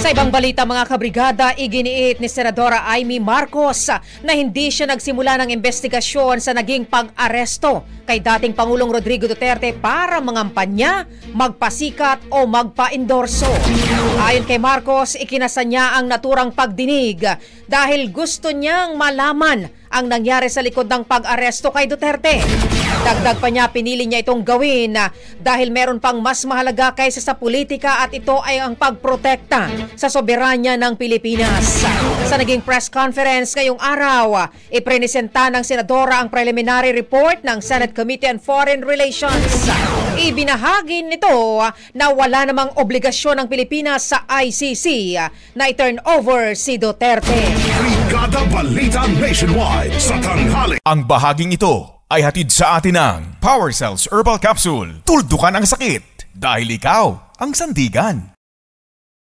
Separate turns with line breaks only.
Sa ibang balita mga kabrigada, iginiit ni Senadora Amy Marcos na hindi siya nagsimula ng investigasyon sa naging pag-aresto kay dating Pangulong Rodrigo Duterte para mangampanya, magpasikat o magpa-endorso. Ayon kay Marcos, ikinasa niya ang naturang pagdinig dahil gusto niyang malaman ang nangyari sa likod ng pag-aresto kay Duterte. Dagdag pa niya, pinili niya itong gawin dahil meron pang mas mahalaga kaysa sa politika at ito ay ang pagprotekta sa soberanya ng Pilipinas. Sa naging press conference ngayong araw, iprenesenta ng Senadora ang preliminary report ng Senate Committee on Foreign Relations. Ibinahagi nito na wala namang obligasyon ng Pilipinas sa ICC na i-turn over si Duterte.
Brigada Balita Nationwide sa tanghali.
Ang bahaging ito ay hatid sa atin ng Power Cells Herbal Capsule. Tuldukan ang sakit dahil ikaw ang sandigan.